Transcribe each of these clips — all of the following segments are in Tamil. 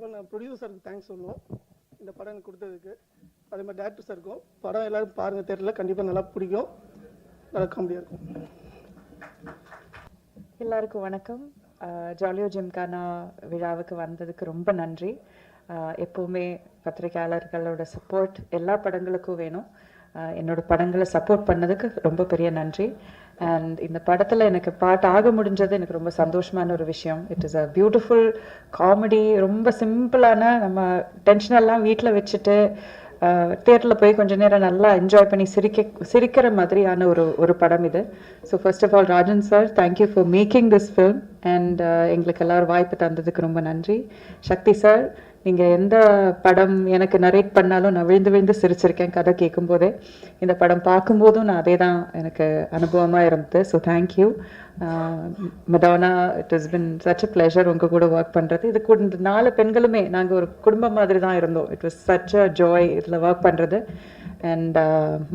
கண்டிப்பாக நான் ப்ரொடியூசருக்கு தேங்க்ஸ் சொல்லுவோம் இந்த படம் எனக்கு கொடுத்ததுக்கு. அதே மாதிரி டேரக்டர் சாருக்கும். படம் எல்லோரும் பாருங்கள், தேட்டரில் கண்டிப்பாக நல்லா பிடிக்கும், நல்லா காமெடியாக இருக்கும். எல்லாருக்கும் வணக்கம். ஜாலியோ ஜிம்கானா விழாவுக்கு வந்ததுக்கு ரொம்ப நன்றி. எப்போவுமே பத்திரிகையாளர்களோட சப்போர்ட் எல்லா படங்களுக்கும் வேணும். என்னோட படங்களை சப்போர்ட் பண்ணதுக்கு ரொம்ப பெரிய நன்றி. அண்ட் இந்த படத்தில் எனக்கு பாட்டு ஆக முடிஞ்சது எனக்கு ரொம்ப சந்தோஷமான ஒரு விஷயம். It is a beautiful comedy. ரொம்ப சிம்பிளான, நம்ம டென்ஷனெல்லாம் வீட்டில் வச்சுட்டு தியேட்டரில் போய் கொஞ்சம் நேரம் நல்லா என்ஜாய் பண்ணி சிரிக்கிற மாதிரியான ஒரு படம் இது. So first of all Rajan sir, thank you for making this film. And எங்களுக்கு எல்லோரும் வாய்ப்பு தந்ததுக்கு ரொம்ப நன்றி. சக்தி சார், நீங்கள் எந்த படம் எனக்கு நரேட் பண்ணாலும் நான் விழுந்து விழுந்து சிரிச்சிருக்கேன் கதை கேட்கும்போதே. இந்த படம் பார்க்கும்போதும் நான் அதே தான் எனக்கு அனுபவமாக இருந்தது. So thank you Madonna. It is been such a pleasure உங்கள் கூட ஒர்க் பண்ணுறது. இது கூட இந்த 4 பெண்களுமே நாங்கள் ஒரு குடும்பம் மாதிரி தான் இருந்தோம். It was such a joy இதில் ஒர்க் பண்ணுறது. அண்ட்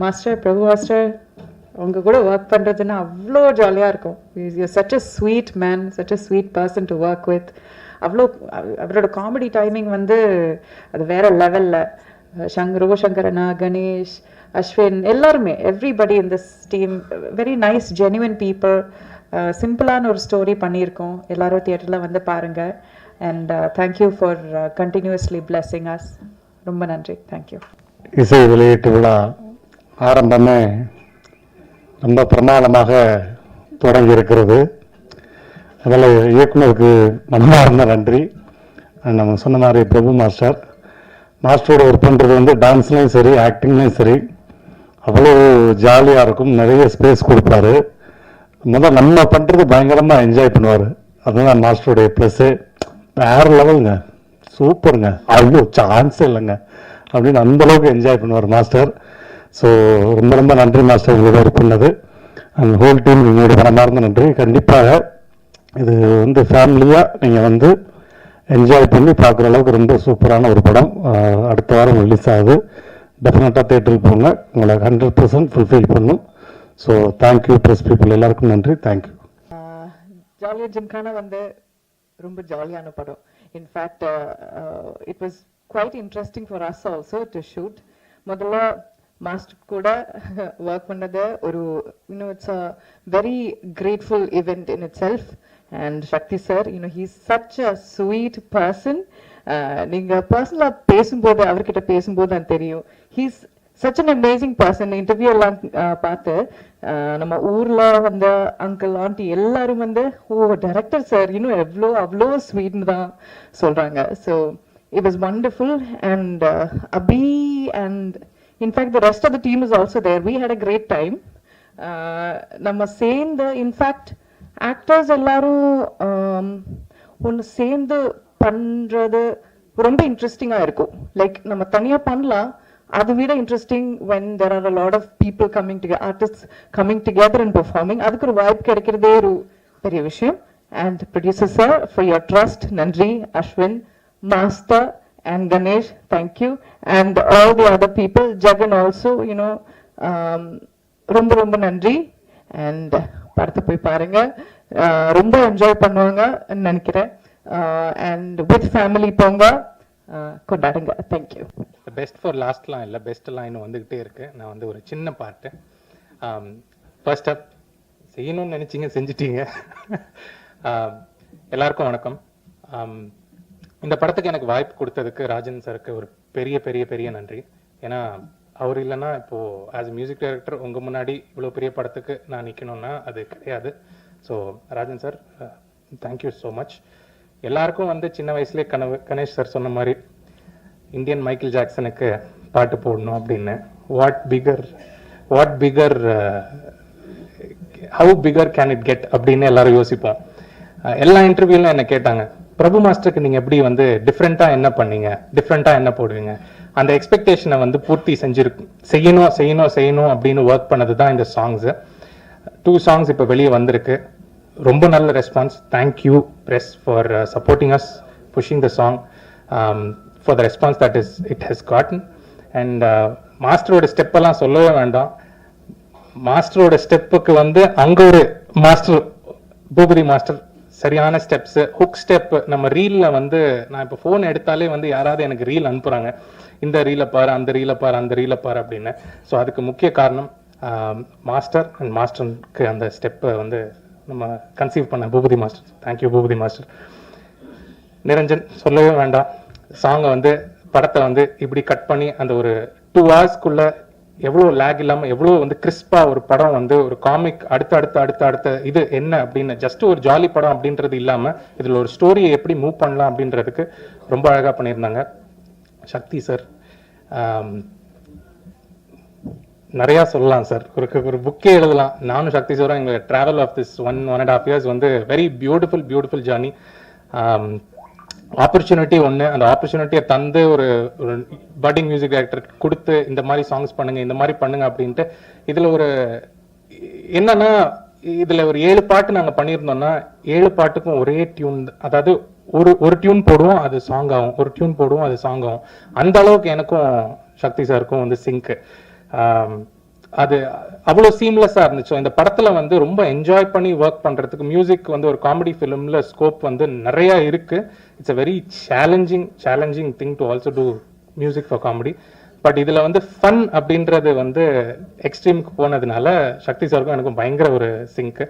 மாஸ்டர், பிரபு மாஸ்டர், உங்கள் கூட ஒர்க் பண்ணுறதுன்னா அவ்வளோ ஜாலியாக இருக்கும். You such a sweet man, such a sweet person to work with. அவ்வளோ அவரோட காமெடி டைமிங் வந்து அது வேற லெவலில். ரோஷங்கரனா, கணேஷ், அஸ்வின், எல்லாருமே, everybody in this team very nice genuine people. சிம்பிளான ஒரு ஸ்டோரி பண்ணியிருக்கோம். எல்லாரும் தியேட்டரில் வந்து பாருங்கள். And thank you for continuously blessing as. ரொம்ப நன்றி. தேங்க்யூ. இசை வெளியீட்டு விழா ஆரம்பமே ரொம்ப பிரமாதமாக தொடங்கி இருக்கிறது. அதில் இயக்குனருக்கு மனமார்ந்த நன்றி. நம்ம சொன்ன மாதிரி பிரபு மாஸ்டரோட ஒர்க் பண்ணுறது வந்து டான்ஸ்லேயும் சரி, ஆக்டிங்லேயும் சரி அவ்வளோ ஜாலியாக இருக்கும். நிறைய ஸ்பேஸ் கொடுப்பாரு. முதல் நம்ம பண்ணுறது பயங்கரமாக என்ஜாய் பண்ணுவார். அதுதான் மாஸ்டருடைய ப்ளஸ்ஸு. வேறு லெவலுங்க, சூப்பருங்க, அவ்வளோ சான்ஸே இல்லைங்க அப்படின்னு அந்தளவுக்கு என்ஜாய் பண்ணுவார் மாஸ்டர். ஸோ ரொம்ப ரொம்ப நன்றி மாஸ்டர், உங்களோட ஒர்க் பண்ணது. அந்த ஹோல் டீம் உங்களோட மனமார்ந்த நன்றி. கண்டிப்பாக இது வந்து ஃபேமிலியாக நீங்கள் வந்து என்ஜாய் பண்ணி பார்க்குற அளவுக்கு ரொம்ப சூப்பரான ஒரு படம். அடுத்த வாரம் ரிலீஸ் ஆகுது. டெஃபினட்டாக தேட்டருக்கு போங்க, உங்களை 100% ஃபுல்ஃபில் பண்ணும். ஸோ தேங்க்யூ ப்ரெஸ் பீப்புள், எல்லாருக்கும் நன்றி. தேங்க்யூ. ஜாலியோ ஜிம்கானா வந்து ரொம்ப ஜாலியான படம். In fact it was quite interesting for us also to shoot. முதல்ல மாஸ்டர் கூட ஒர்க் பண்ணது ஒரு it's a very grateful event in itself. And Shakti sir, he's such a sweet person. நீங்க பர்சனலா பேசும்போது, அவர்கிட்ட பேசும்போது தான் தெரியும். He's such an amazing person. Interview எல்லாம் பார்த்து நம்ம ஊர்ல வந்த அங்கிள் ஆண்டி எல்லாரும் வந்து டைரக்டர் சார் அவ்வளோ ஸ்வீட்னு தான் சொல்றாங்க. So it was wonderful. And Abhi and in fact the rest of the team is also there. We had a great time. நம்ம சேர்ந்து இன்ஃபேக்ட் ஆக்டர்ஸ் எல்லாரும் ஒன்று சேர்ந்து பண்ணுறது ரொம்ப இன்ட்ரெஸ்டிங்காக இருக்கும். லைக் நம்ம தனியாக பண்ணலாம், அதை விட interesting when there are a lot of people coming together, artists coming together and performing. அதுக்கு ஒரு வாய்ப்பு கிடைக்கிறதே ஒரு பெரிய விஷயம். And producer sir, for your trust, நன்றி. Ashwin, master and Ganesh, thank you. And all the other people, Jagan also, ரொம்ப ரொம்ப நன்றி. அண்ட் படத்தை போய் பாருங்க, ரொம்ப என்ஜாய் பண்ணுவாங்க நினைக்கிறேன். அண்ட் வித் ஃபேமிலி போங்க, கொண்டாடுங்க. தேங்க்யூ. பெஸ்ட் ஃபார் லாஸ்ட்லாம் இல்லை, பெஸ்ட்லாம் இன்னும் வந்துக்கிட்டே இருக்கு. நான் வந்து ஒரு சின்ன பாட்டு. ஃபர்ஸ்ட் அப் செய்யணும்னு நினச்சிங்க, செஞ்சிட்டீங்க. எல்லாருக்கும் வணக்கம். இந்த படத்துக்கு எனக்கு வாய்ப்பு கொடுத்ததுக்கு ராஜன் சாருக்கு ஒரு பெரிய பெரிய பெரிய நன்றி. ஏன்னா அவர் இல்லைன்னா இப்போது ஆஸ் அ மியூசிக் டைரக்டர் உங்கள் முன்னாடி இவ்வளோ பெரிய படத்துக்கு நான் நிற்கணும்னா அது கிடையாது. So Rajan sir, thank you so much. எல்லாருக்கும் வந்து சின்ன வயசுலேயே கணேஷ் சார் சொன்ன மாதிரி இந்தியன் மைக்கேல் ஜாக்சனுக்கு பாட்டு போடணும் அப்படின்னு. What bigger how bigger can it get அப்படின்னு எல்லாரும் யோசிப்போம். எல்லா இன்டர்வியூலும் என்ன கேட்டாங்க, பிரபு மாஸ்டருக்கு நீங்கள் எப்படி வந்து டிஃப்ரெண்ட்டாக என்ன பண்ணீங்க, டிஃப்ரெண்ட்டாக என்ன போடுவீங்க, அந்த எக்ஸ்பெக்டேஷனை வந்து பூர்த்தி செய்யணும் அப்படின்னு ஒர்க் பண்ணது தான் இந்த சாங்ஸு. 2 songs இப்போ வெளியே வந்திருக்கு. ரொம்ப நல்ல response. Thank you press for supporting us, pushing the song, for the response that it has gotten. And மாஸ்டரோட ஸ்டெப்பெல்லாம் சொல்லவே வேண்டாம். மாஸ்டரோட ஸ்டெப்புக்கு வந்து அங்கே ஒரு மாஸ்டர், பூபதி மாஸ்டர் சரியான ஸ்டெப்ஸு, ஹுக் ஸ்டெப். நம்ம ரீலில் வந்து நான் இப்போ ஃபோன் எடுத்தாலே வந்து யாராவது எனக்கு ரீல் அனுப்புகிறாங்க, இந்த ரீலை பாரு, அந்த ரீலை பாரு, அந்த ரீலை பாரு அப்படின்னு. ஸோ அதுக்கு முக்கிய காரணம் மாஸ்டர் அண்ட் மாஸ்டருக்கு அந்த ஸ்டெப்பை வந்து நம்ம கன்சீவ் பண்ண Boopathi master. Thank you Boopathi master. Niranjan சொல்லவே வேண்டாம். சாங்கை வந்து படத்தை வந்து இப்படி கட் பண்ணி அந்த ஒரு 2 hours எவ்வளோ லேக் இல்லாமல் எவ்வளோ வந்து கிறிஸ்பாக ஒரு படம் வந்து ஒரு காமிக் அடுத்த இது என்ன அப்படின்னு ஜஸ்ட் ஒரு ஜாலி படம் அப்படின்றது இல்லாமல் இதில் ஒரு ஸ்டோரியை எப்படி மூவ் பண்ணலாம் அப்படின்றதுக்கு ரொம்ப அழகாக பண்ணியிருந்தாங்க. சக்தி சார் நிறையா சொல்லலாம் சார். ஒரு புக்கே எழுதலாம். நானும் சக்தி சாரும் எங்கள் ட்ராவல் ஆஃப் திஸ் 1.5 years வந்து வெரி பியூட்டிஃபுல் ஜர்னி. ஆப்பர்ச்சுனிட்டி ஒன்று, அந்த ஆப்பர்ச்சுனிட்டியை தந்து ஒரு பட்டிங் மியூசிக் டைரக்டர் கொடுத்து இந்த மாதிரி சாங்ஸ் பண்ணுங்க, இந்த மாதிரி பண்ணுங்க அப்படின்ட்டு. இதில் ஒரு என்னன்னா, இதில் ஒரு 7 பாட்டு நாங்கள் பண்ணியிருந்தோம்னா 7 பாட்டுக்கும் ஒரே டியூன். அதாவது ஒரு டியூன் போடுவோம் அது சாங் ஆகும், ஒரு டியூன் போடுவோம் அது சாங் ஆகும். அந்த அளவுக்கு எனக்கும் சக்தி சாருக்கும் வந்து சிங்க். அது அவ்வளோ சீம்லெஸ்ஸாக இருந்துச்சு. இந்த படத்தில் வந்து ரொம்ப என்ஜாய் பண்ணி ஒர்க் பண்ணுறதுக்கு மியூசிக் வந்து ஒரு காமெடி ஃபிலிமில் ஸ்கோப் வந்து நிறையா இருக்குது. It's a very challenging thing to also do music for comedy. But இதில் வந்து ஃபன் அப்படின்றது வந்து எக்ஸ்ட்ரீமுக்கு போனதுனால சக்தி சாருக்கும் எனக்கும் பயங்கர ஒரு sync.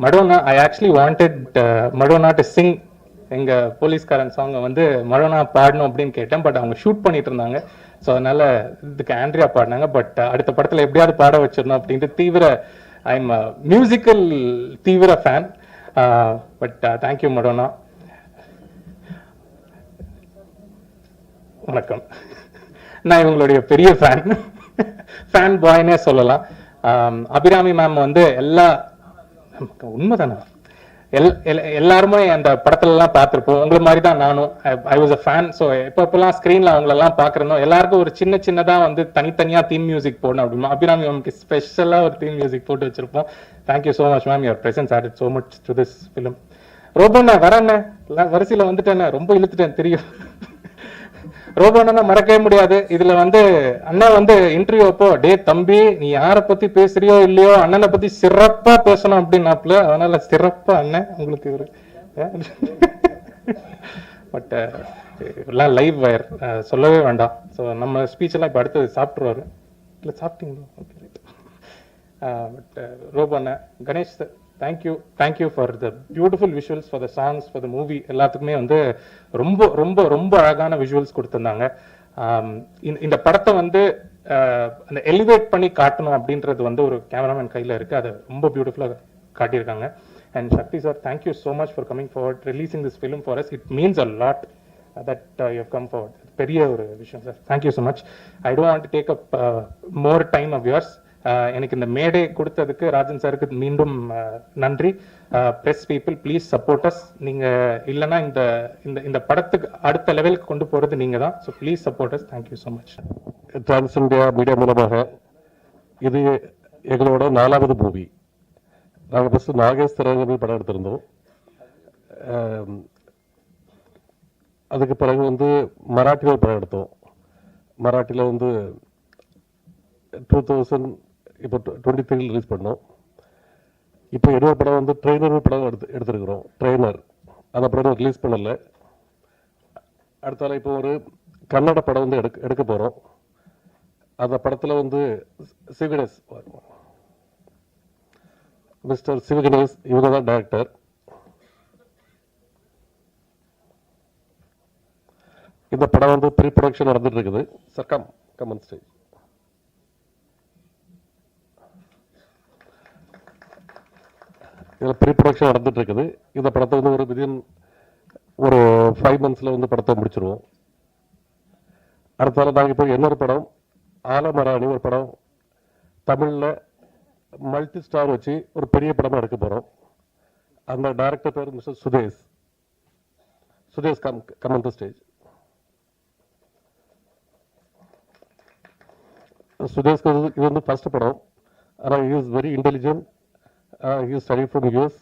Madonna, I actually wanted Madonna to sing எங்கள் போலீஸ்காரன் சாங்கை வந்து மடோனா பாடணும் அப்படின்னு கேட்டேன். பட் அவங்க ஷூட் பண்ணிட்டு இருந்தாங்க. ஸோ அதனால இதுக்கு ஆண்ட்ரியா பாடினாங்க. பட் அடுத்த படத்தில் எப்படியாவது பாட வச்சிடணும் அப்படின்ட்டு ஐ எம் மியூசிக்கல் தீவிர ஃபேன். But thank you Madonna. வணக்கம். நான் இவங்களுடைய பெரிய ஃபேன் பாய்னே சொல்லலாம். அபிராமி மேம் வந்து உண்மைதானே எல்லாருமே அந்த படத்துலலாம் பார்த்துருப்போம். உங்களை மாதிரி தான் நானும். I was a fan. So எப்பப்பெல்லாம் ஸ்க்ரீனில் அவங்களெல்லாம் பார்க்குறனோ எல்லாருக்கும் ஒரு சின்னதாக வந்து தனித்தனியாக தீம் மியூசிக் போடணும் அப்படின்னா அபிராமி மேம்க்கு ஸ்பெஷலாக ஒரு தீம் மியூசிக் போட்டு வச்சிருப்போம். Thank you so much ma'am. Your presence added so much to this film. ரோபோண்ணா வரண்ணே, வரிசையில் வந்துட்டேண்ணே, ரொம்ப இழுத்துட்டேன் தெரியும். ரோபோனா மறக்கவே முடியாது. இதுல வந்து அண்ணன் வந்து இன்டர்வியூ அப்போ, டே தம்பி நீ யாரை பத்தி பேசுறியோ இல்லையோ அண்ணனை பத்தி சிறப்பா பேசணும் அப்படின்னாப்புல. அதனால சிறப்பா அண்ணன் உங்களுக்கு ஒரு பட் எல்லாம் லைவ் வயர் சொல்லவே வேண்டாம். ஸோ நம்ம ஸ்பீச் எல்லாம் இப்போ அடுத்தது சாப்பிட்ருவாரு. இல்லை சாப்பிட்டீங்களா? ஓகே. பட் ரோபோ அண்ணன், Ganesh sir, thank you for the beautiful visuals, for the songs, for the movie. எல்லாத்துக்குமே வந்து ரொம்ப ரொம்ப ரொம்ப அழகான விஷுவல்ஸ் கொடுத்துருந்தாங்க. இந்த படத்தை வந்து அந்த எலிவேட் பண்ணி காட்டணும் அப்படின்றது வந்து ஒரு கேமராமேன் கையில் இருக்குது. அதை ரொம்ப பியூட்டிஃபுல்லாக காட்டியிருக்காங்க. And Shakti sir, thank you so much for coming forward, releasing this film for us. It means a lot that you have come forward. பெரிய ஒரு விஷயம் sir. Thank you so much. I don't want to take up more time of yours. எனக்கு இந்த மேடை கொடுத்ததுக்கு ராஜன் சாருக்கு மீண்டும் நன்றி. Press people, please support us. நீங்கள் இல்லைன்னா இந்த படத்துக்கு அடுத்த லெவலுக்கு கொண்டு போகிறது நீங்கள் தான். So please support us. Thank you so much. Trans India media மூலமாக இது எங்களோட 4வது மூவி. நாங்கள் ஃபஸ்ட்டு நாகேஷ் திரையரங்கில் படம் எடுத்திருந்தோம். அதுக்கு பிறகு வந்து மராட்டியில் படம் எடுத்தோம். மராட்டியில் வந்து 2000 இப்போ 23 ரிலீஸ் பண்ணோம். இப்போ இன்னொரு படம் வந்து ட்ரெயினர் படம் எடுத்துருக்குறோம். ட்ரெயினர் அந்த படம் ரிலீஸ் பண்ணலை. அடுத்தால இப்போ ஒரு கன்னட படம் வந்து எடுக்க போகிறோம். அந்த படத்தில் வந்து சிவகணேஷ், மிஸ்டர் சிவகணேஷ் இவங்க தான் டைரக்டர். இந்த படம் வந்து ப்ரீ ப்ரொடக்ஷன் நடந்துட்டு இருக்குது. Sir come on stage. இதில் ப்ரீ ப்ரொடக்ஷன் நடந்துட்டு இருக்குது. இந்த படத்தை வந்து ஒரு 5 months வந்து படத்தை முடிச்சிருவோம். அடுத்தால நாங்கள் இப்போ இன்னொரு படம் ஆலமராணி, ஒரு படம் தமிழில் மல்டி ஸ்டார் வச்சு ஒரு பெரிய படமாக எடுக்க போகிறோம். அந்த டைரக்டர் பேர் mister Sudesh come on the stage. சுதேஷ்க்கு இது வந்து ஃபர்ஸ்ட் படம். ஆனால் he is very intelligent. He study from US.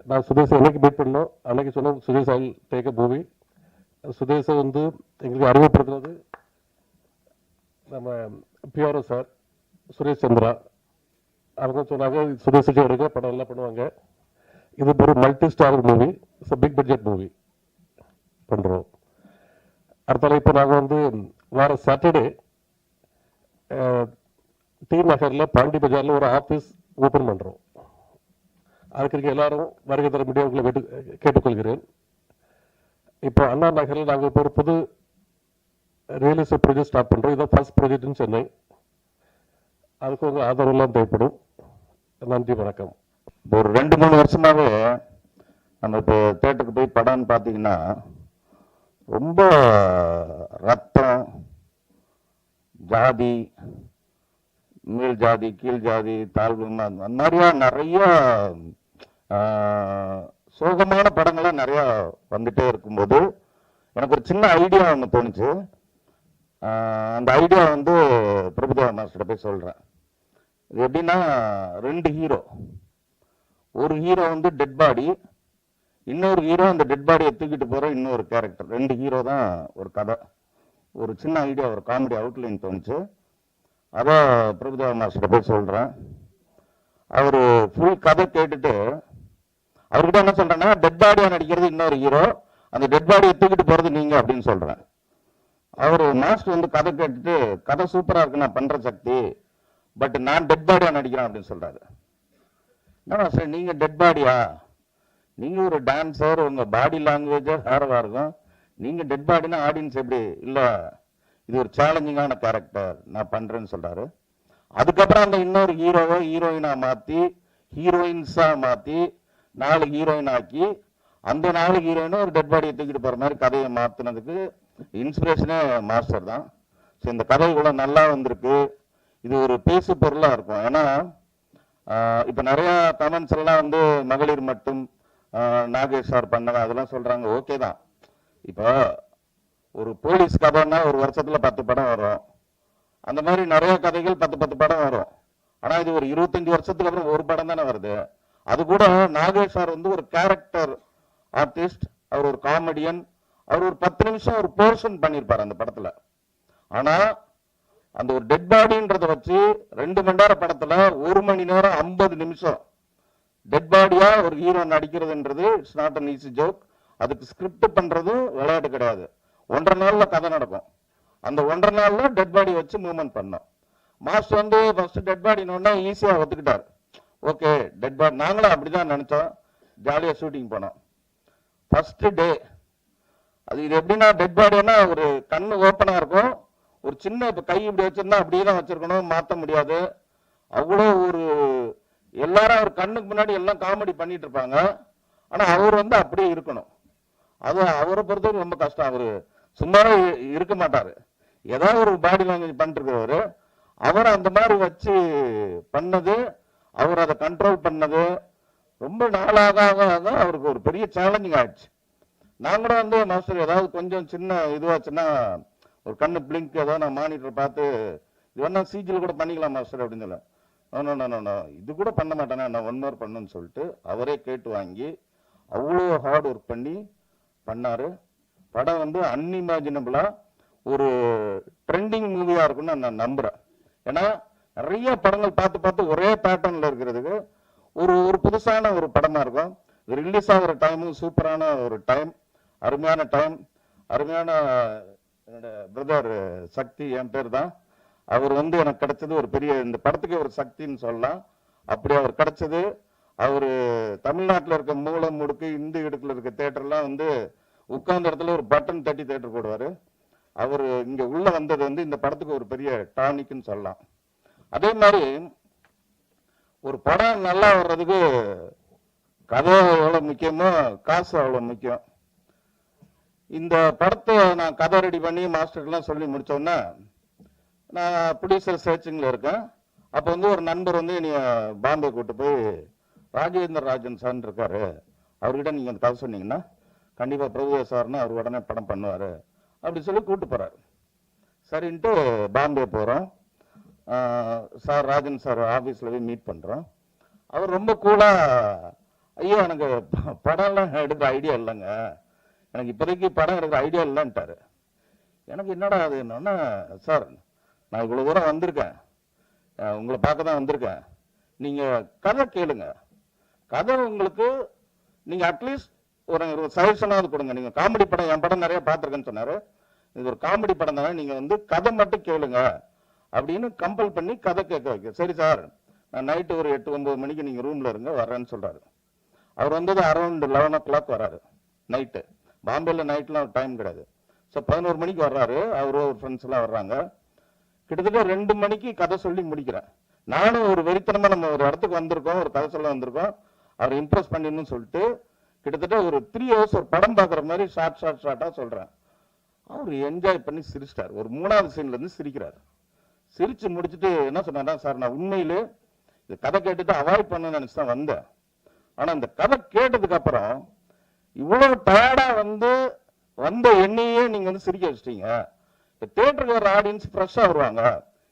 நான் சுதேஷை என்னைக்கு மீட் பண்ணோம் அன்னைக்கு சொன்னோம் Sudesh I will take a movie. சுதேஷை வந்து எங்களுக்கு அறிமுகப்படுத்துறது நம்ம பிஆர்ஓ சார் சுரேஷ் சந்திரா. அவங்க சொன்னாங்க சுதேஷ் எடுக்க படம் எல்லாம் பண்ணுவாங்க. இது ஒரு multi star movie, it's big budget movie பண்ணுறோம். அடுத்தால இப்போ நாங்கள் வந்து வார சாட்டர்டே டி நகரில் பாண்டி பஜாரில் ஒரு ஆஃபீஸ் ஓப்பன் பண்ணுறோம். அதுக்கு இருக்க எல்லாரும் வருகை தர முடியும் உங்களை கேட்டுக்கொள்கிறேன். இப்போ அண்ணா நகரில் நாங்கள் இப்போ ஒரு புது ரியல் எஸ்டேட் ப்ராஜெக்ட் ஸ்டார்ட் பண்ணுறோம். இதுதான் ஃபர்ஸ்ட் ப்ராஜெக்ட்னு சென்னை. அதுக்கு உங்கள் ஆதரவுலாம் தேவைப்படும். நன்றி, வணக்கம். ஒரு 2-3 வருஷமாவே நம்ம இப்போ தேட்டருக்கு போய் படம்னு பார்த்தீங்கன்னா ரொம்ப ரத்தம், ஜாதி, மேல் ஜாதி, கீழ் ஜாதி, தாழ்வு, அந்த மாதிரியா நிறைய சோகமான படங்கள்லாம் நிறையா வந்துட்டே இருக்கும்போது எனக்கு ஒரு சின்ன ஐடியா ஒன்று தோணுச்சு. அந்த ஐடியா வந்து பிரபுதேவா மாஸ்டர் போய் சொல்கிறேன். இது எப்படின்னா 2 ஹீரோ, ஒரு ஹீரோ வந்து டெட் பாடி, இன்னொரு ஹீரோ அந்த டெட் பாடியை தூக்கிட்டு போகிற இன்னொரு கேரக்டர். 2 ஹீரோ தான் ஒரு கதை. ஒரு சின்ன ஐடியா, ஒரு காமெடி அவுட்லைன் தோணுச்சு. அதான் பிரபுதேவா மாஸ்டர் போய் சொல்கிறேன். அவர் ஃபுல் கதை கேட்டுட்டு அவர்கிட்ட என்ன சொல்கிறேன்னா, டெட் பாடியாக நடிக்கிறது இன்னொரு ஹீரோ, அந்த டெட் பாடியை தூக்கிட்டு போகிறது நீங்கள் அப்படின்னு சொல்கிறேன். அவர் மாஸ்டர் வந்து கதை கேட்டுட்டு, கதை சூப்பராக இருக்கு, நான் பண்ணுற சக்தி, பட் நான் டெட் பாடியாக நடிக்கிறேன் அப்படின்னு சொல்கிறாரு. என்ன சார் நீங்கள் டெட் பாடியா? நீங்கள் ஒரு டான்ஸர், உங்கள் பாடி லாங்குவேஜே வேறவா இருக்கும். நீங்கள் டெட் பாடினா ஆடியன்ஸ் எப்படி? இல்லை, இது ஒரு சேலஞ்சிங்கான கேரக்டர், நான் பண்ணுறேன்னு சொல்கிறாரு. அதுக்கப்புறம் அந்த இன்னொரு ஹீரோவை ஹீரோயினாக மாற்றி, ஹீரோயின்ஸாக மாற்றி 4 ஹீரோயின் ஆக்கி, அந்த 4 ஹீரோயினும் ஒரு டெட் பாடியை தூக்கிட்டு போகிற மாதிரி கதையை மாற்றினதுக்கு இன்ஸ்பிரேஷனே மாஸ்டர் தான். ஸோ இந்த கதை இவ்வளோ நல்லா வந்திருக்கு. இது ஒரு பேசு பொருளாக இருக்கும். ஏன்னா இப்போ நிறையா கமெண்ட்ஸ் எல்லாம் வந்து மகளிர் மட்டும் நாகேஷ் சார் பண்ணது அதெல்லாம் சொல்கிறாங்க, ஓகே தான். இப்போ ஒரு போலீஸ் கதைன்னா ஒரு வருஷத்தில் 10 படம் வரும். அந்த மாதிரி நிறைய கதைகள் 10 படம் வரும். ஆனால் இது ஒரு 25 வருஷத்துக்கு அப்புறம் ஒரு படம் தானே வருது. அது கூட நாகேஷ் சார் வந்து ஒரு கேரக்டர் ஆர்டிஸ்ட், அவர் ஒரு காமெடியன், அவர் ஒரு 10 நிமிஷம் ஒரு போர்ஷன் பண்ணியிருப்பார் அந்த படத்தில். ஆனால் அந்த ஒரு டெட் பாடின்றதை வச்சு 2 மணி நேரம் படத்தில் 1 மணி நேரம் 50 நிமிஷம் டெட் பாடியா ஒரு ஹீரோ நடிக்கிறதுன்றது it's not an easy joke. அதுக்கு ஸ்கிரிப்ட் பண்றதும் விளையாட்டு கிடையாது. 1.5 நாள்ல கதை நடக்கும். அந்த 1.5 நாள்ல டெட் பாடி வச்சு மூவ்மெண்ட் பண்ணோம். மாஸ்டர் வந்து ஃபர்ஸ்ட் டெட் பாடினோடனே ஈஸியா ஒத்துக்கிட்டார். ஓகே டெட் பாடி, நாங்களும் அப்படிதான் நினைச்சோம். ஜாலியா ஷூட்டிங் போனோம். ஃபர்ஸ்ட் டே அது இது எப்படின்னா, டெட் பாடினா ஒரு கண்ணு ஓப்பனா இருக்கும், ஒரு சின்ன இப்போ கை இப்படி வச்சிருந்தா அப்படியே தான் வச்சிருக்கணும், மாற்ற முடியாது. அவ்வளோ ஒரு எல்லாரும் அவர் கண்ணுக்கு முன்னாடி எல்லாம் காமெடி பண்ணிட்டு இருப்பாங்க. ஆனா அவர் வந்து அப்படியே இருக்கணும். அது அவரை பொறுத்தவரைக்கும் ரொம்ப கஷ்டம். அவரு சும்மாவே இருக்க மாட்டாரு, ஏதாவது ஒரு பாடி லாங்குவேஜ் பண்ணிட்டு இருக்கிறவரு. அவர் அந்த மாதிரி வச்சு பண்ணது, அவர் அதை கண்ட்ரோல் பண்ணது ரொம்ப நாளாக அவருக்கு ஒரு பெரிய சேலஞ்சிங் ஆயிடுச்சு. நான் கூட வந்து மாஸ்டர் ஏதாவது கொஞ்சம் சின்ன இதுவாச்சுன்னா ஒரு கண்ணு பிளிங்க் ஏதாவது நான் மானிட்டர் பார்த்து இது வேணா சிஜியில் கூட பண்ணிக்கலாம் மாஸ்டர் அப்படின்னு சொல்ல, இது கூட பண்ண மாட்டேன்னா நான் 1 hour பண்ணுன்னு சொல்லிட்டு அவரே கேட்டு வாங்கி அவ்வளோ ஹார்ட் ஒர்க் பண்ணி பண்ணாரு. படம் வந்து அன்இமேஜினபிளா ஒரு ட்ரெண்டிங் மூவியா இருக்குன்னு நான் நம்புறேன். ஏன்னா நிறைய படங்கள் பார்த்து ஒரே பேட்டர்ன்ல இருக்கிறதுக்கு ஒரு புதுசான ஒரு படமா இருக்கும். இது ரிலீஸ் ஆகிற டைமும் சூப்பரான ஒரு டைம், அருமையான டைம். அருமையான என்னோட பிரதர் சக்தி, என் பேர் தான். அவர் வந்து எனக்கு கிடைச்சது ஒரு பெரிய, இந்த படத்துக்கு ஒரு சக்தின்னு சொல்லலாம். அப்படி அவர் கிடைச்சது. அவர் தமிழ்நாட்டில் இருக்க மூல முடுக்கு இந்து இடத்துல இருக்க தேட்டர்லாம் வந்து உட்கார்ந்த இடத்துல ஒரு பட்டன் தட்டி தேட்டர் போடுவார். அவர் இங்கே உள்ள வந்தது வந்து இந்த படத்துக்கு ஒரு பெரிய டானிக்னு சொல்லலாம். அதே மாதிரி ஒரு படம் நல்லா வர்றதுக்கு கதை எவ்வளோ முக்கியமோ காசு அவ்வளோ முக்கியம். இந்த படத்தை நான் கதை ரெடி பண்ணி மாஸ்டர்லாம் சொல்லி முடித்தோன்னே நான் ப்ரொடியூசர் சர்ச்சிங்கில் இருக்கேன். அப்போ வந்து ஒரு நண்பர் வந்து என்னை பாம்பே கூப்பிட்டு போய், ராஜேந்திர ராஜன் சார்ன்னு இருக்காரு, அவர்கிட்ட நீங்கள் அந்த கதை சொன்னீங்கன்னா கண்டிப்பாக பிரபுதேவா சார்னு அவர் உடனே படம் பண்ணுவார் அப்படி சொல்லி கூப்பிட்டு போகிறார். சரின்ட்டு பாம்பே போகிறோம். சார் ராஜன் சார் ஆஃபீஸில் போய் மீட் பண்ணுறோம். அவர் ரொம்ப கூலாக, ஐயோ எனக்கு படம்லாம் எடுக்கிற ஐடியா இல்லைங்க, எனக்கு இப்போதைக்கு படம் எடுக்கிற ஐடியா இல்லைன்ட்டாரு. எனக்கு என்னடா அது என்னன்னா, சார் நான் இவ்வளோ தூரம் வந்திருக்கேன், உங்களை பார்க்க தான் வந்திருக்கேன், நீங்கள் கதை கேளுங்க, கதை உங்களுக்கு நீங்கள் அட்லீஸ்ட் ஒரு சஜஷனாவது கொடுங்க. நீங்கள் காமெடி படம், என் படம் நிறைய பார்த்துருக்கேன்னு சொன்னார், இது ஒரு காமெடி படம் தானே, நீங்கள் வந்து கதை மட்டும் கேளுங்க அப்படின்னு கம்பல் பண்ணி கதை கேட்க வைக்க. சரி சார், நான் நைட்டு ஒரு 8-9 மணிக்கு நீங்கள் ரூமில் இருங்க வர்றேன்னு சொல்கிறாரு. அவர் வந்தது அரௌண்ட் 11 o'clock வராரு நைட்டு. பாம்பேல நைட்லாம் டைம் கிடையாது. ஸோ 11 மணிக்கு வர்றாரு, அவரும் ஒரு ஃப்ரெண்ட்ஸ் எல்லாம் வர்றாங்க. கிட்டத்தட்ட 2 மணிக்கு கதை சொல்லி முடிக்கிறேன். நானும் ஒரு வெறித்தனமா நம்ம ஒரு இடத்துக்கு வந்திருக்கோம், ஒரு கதை சொல்ல வந்திருக்கோம், அவர் இம்ப்ரெஸ் பண்ணிடணும்னு சொல்லிட்டு கிட்டத்தட்ட ஒரு 3 hours ஒரு படம் பார்க்குற மாதிரி ஷார்ட்டாக சொல்கிறேன். அவர் என்ஜாய் பண்ணி சிரிச்சிட்டார். ஒரு 3வது சீன்ல இருந்து சிரிக்கிறார். சிரிச்சு முடிச்சுட்டு என்ன சொன்னாரா, சார் நான் உண்மையிலே இந்த கதை கேட்டுட்டு அவாய்ட் பண்ணணும்னு நினச்சி தான் வந்தேன். ஆனால் இந்த கதை கேட்டதுக்கு அப்புறம் இவ்வளோ டயர்டாக வந்த எண்ணெயே நீங்கள் வந்து சிரிக்க வச்சிட்டீங்க. தியேட்டருக்கு வர ஆடியன்ஸ் ஃப்ரெஷ்ஷாக வருவாங்க.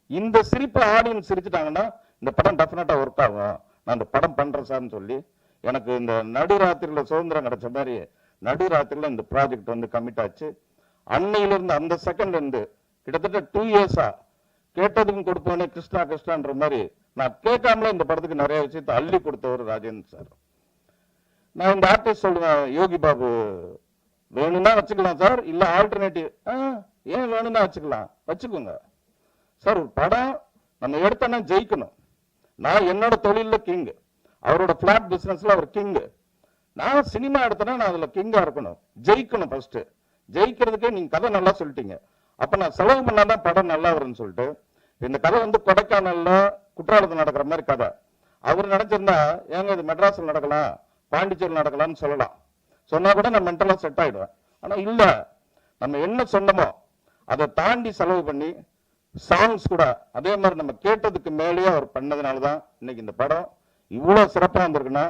இந்த சிரிப்பை ஆடியன்ஸ் சிரிச்சுட்டாங்கன்னா இந்த படம் டெஃபினட்டாக ஒர்க் ஆகும், நான் இந்த படம் பண்ணுறேன் சார்னு சொல்லி எனக்கு இந்த நடுராத்திரியில் சுதந்திரம் கிடைச்ச மாதிரி நடுராத்திரியில் இந்த ப்ராஜெக்ட் வந்து கமிட் ஆச்சு. அன்னையிலிருந்து அந்த செகண்ட்லேருந்து கிட்டத்தட்ட 2 years-ஆ கேட்டதுக்கும் கொடுப்போனே கிருஷ்ணா கிருஷ்ணான்ற மாதிரி நான் கேட்காமலே இந்த படத்துக்கு நிறைய விஷயத்தை அள்ளி கொடுத்தவர் ராஜேந்திர சார். நான் இந்த ஆர்டிஸ்ட் சொல்லுவேன், யோகி பாபு வேணும்னா வச்சுக்கலாம் சார், இல்லை ஆல்டர்னேட்டிவ் ஏன் வேணும்னா வச்சுக்கோங்க சார். ஒரு படம் நம்ம எடுத்தோன்னா ஜெயிக்கணும். நான் என்னோட தொழிலில் கிங்கு, அவரோட பிளாட் பிஸ்னஸ்ல அவர் கிங்கு. நான் சினிமா எடுத்தேன்னா நான் அதில் கிங்காக இருக்கணும், ஜெயிக்கணும். ஃபர்ஸ்ட் ஜெயிக்கிறதுக்கே நீங்கள் கதை நல்லா சொல்லிட்டீங்க, அப்போ நான் செலவு பண்ணாதான் படம் நல்லா வரும்னு சொல்லிட்டு இந்த கதை வந்து கொடைக்கானல்ல குற்றாலத்தில் நடக்கிற மாதிரி கதை. அவர் நினைச்சிருந்தா ஏங்க இது மெட்ராஸில் நடக்கலாம், பாண்டிச்சேரி நடக்கலாம்னு சொல்லலாம். சொன்னா கூட நான் மென்டலாக செட் ஆயிடுவேன். ஆனால் இல்லை, நம்ம என்ன சொன்னமோ அதை தாண்டி செலவு பண்ணி சாங்ஸ் கூட அதே மாதிரி நம்ம கேட்டதுக்கு மேலேயே அவர் பண்ணதுனால தான் இன்னைக்கு இந்த படம் இவ்வளோ சிறப்பாக வந்திருக்குன்னா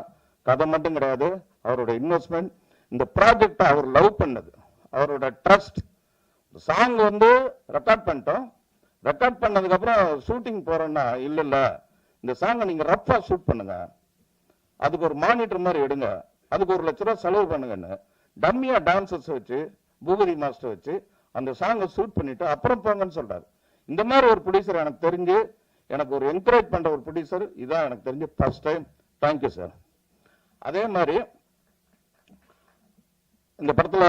கதை மட்டும் கிடையாது, அவரோட இன்வெஸ்ட்மெண்ட், இந்த ப்ராஜெக்டை அவர் லவ் பண்ணது, அவரோட ட்ரஸ்ட். சாங் வந்து ரெக்கார்ட் பண்ணிட்டோம், ரெக்கார்ட் பண்ணதுக்கப்புறம் ஷூட்டிங் போகிறோன்னா இல்லை இந்த சாங்கை நீங்கள் ரஃபாக ஷூட் பண்ணுங்க, அதுக்கு ஒரு மானிட்டர் மாதிரி எடுங்க, அதுக்கு 1 லட்ச ரூபா செலவு பண்ணுங்கன்னு டம்மியா டான்சர்ஸ் வச்சு பூபதி மாஸ்டர் வச்சு அந்த சாங்கை ஷூட் பண்ணிட்டு அப்புறம் போங்கன்னு சொல்றாரு. இந்த மாதிரி ஒரு ப்ரொடியூசர் எனக்கு தெரிஞ்சு, எனக்கு ஒரு என்கரேஜ் பண்ற ஒரு ப்ரொடியூசர் இதான் எனக்கு தெரிஞ்சு ஃபர்ஸ்ட் டைம். Thank you sir. அதே மாதிரி இந்த படத்துல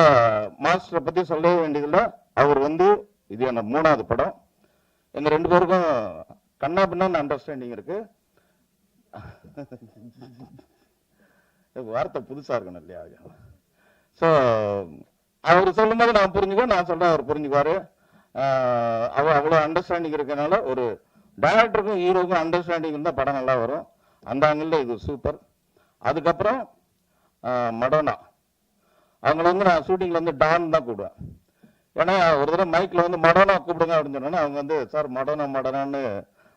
மாஸ்டரை பத்தி சொல்லவே வேண்டியதில்லை. அவர் வந்து இது என்ன 3வது படம். எங்க 2 பேருக்கும் கண்ணா பின்னான்னு அண்டர்ஸ்டாண்டிங் இருக்கு. வார்த்தை புதுசா இருக்கணும் இல்லையா? ஸோ அவர் சொல்லும் போது நான் புரிஞ்சுக்குவேன், நான் சொல்றேன் அவர் புரிஞ்சுக்குவாரு. அவ்வளோ அண்டர்ஸ்டாண்டிங் இருக்கனால ஒரு டைரக்டருக்கும் ஹீரோக்கும் அண்டர்ஸ்டாண்டிங் இருந்தால் படம் நல்லா வரும். அந்த ஆங்கிளில் இது சூப்பர். அதுக்கப்புறம் மடோனா, அவங்கள வந்து நான் ஷூட்டிங்கில் வந்து டான் தான் கூப்பிடுவேன். ஏன்னா ஒரு தடவை மைக்கில் வந்து மடோனா கூப்பிடுங்க அப்படின்னு சொன்னோன்னா அவங்க வந்து சார் மடோனான்னு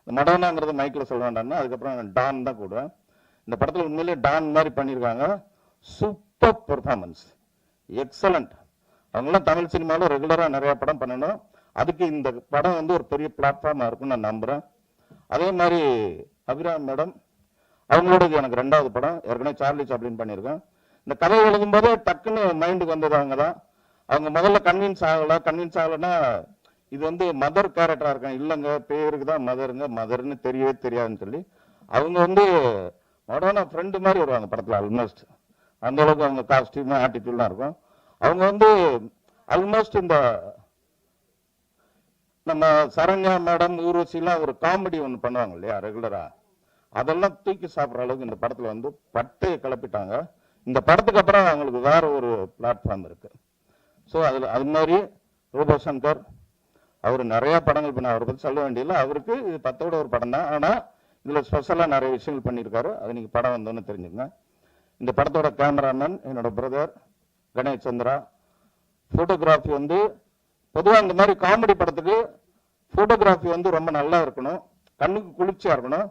மடோனாங்கிறது மைக்கில் சொல்ல வேண்டாம்னா அதுக்கப்புறம் டான் தான் கூப்பிடுவேன். இந்த படத்தில் உண்மையிலேயே டான் மாதிரி பண்ணியிருக்காங்க. Super performance, excellent. அவங்களாம் தமிழ் சினிமாவில் ரெகுலராக நிறையா படம் பண்ணணும், அதுக்கு இந்த படம் வந்து ஒரு பெரிய பிளாட்ஃபார்மாக இருக்குன்னு நான் நம்புகிறேன். அதே மாதிரி அபிராம் மேடம், அவங்களோட இது எனக்கு 2வது படம். ஏற்கனவே சார்லி சாப்ளின் பண்ணியிருக்கேன். இந்த கதை எழுதும் போதே டக்குன்னு மைண்டுக்கு வந்தது அவங்க தான். அவங்க முதல்ல கன்வின்ஸ் ஆகலைன்னா இது வந்து மதர் கேரக்டராக இருக்கேன், இல்லைங்க பேருக்கு தான் மதர்னு தெரியவே தெரியாதுன்னு சொல்லி அவங்க வந்து மடோனா ஃப்ரெண்டு மாதிரி வருவாங்க படத்தில். ஆல்மோஸ்ட் அந்த அளவுக்கு அவங்க காஸ்டியூம் ஆட்டிடியூட்லாம் இருக்கும். அவங்க வந்து ஆல்மோஸ்ட் இந்த நம்ம சரண்யா மேடம் ஊர்வசிலாம் ஒரு காமெடி ஒன்று பண்ணுவாங்க இல்லையா ரெகுலராக, அதெல்லாம் தூக்கி சாப்பிட்ற அளவுக்கு இந்த படத்தில் வந்து பட்டையை கிளப்பிட்டாங்க. இந்த படத்துக்கு அப்புறம் அவங்களுக்கு வேற ஒரு பிளாட்ஃபார்ம் இருக்கு. ஸோ அது மாதிரி ரூபா சங்கர் அவர் நிறைய படங்கள் பண்ண, அவரை பற்றி சொல்ல வேண்டியதில்லை. அவருக்கு இது 10ஓட ஒரு படம் தான், ஆனால் இதில் ஸ்பெஷலாக நிறைய விஷயங்கள் பண்ணியிருக்காரு. அது நீங்கள் படம் வந்தோன்னு தெரிஞ்சுங்க. இந்த படத்தோட கேமராமேன் என்னோட பிரதர் கணேஷ் சந்திரா. ஃபோட்டோகிராஃபி வந்து பொதுவாக இந்த மாதிரி காமெடி படத்துக்கு ஃபோட்டோகிராஃபி வந்து ரொம்ப நல்லா இருக்கணும், கண்ணுக்கு குளிர்ச்சியாக இருக்கணும்.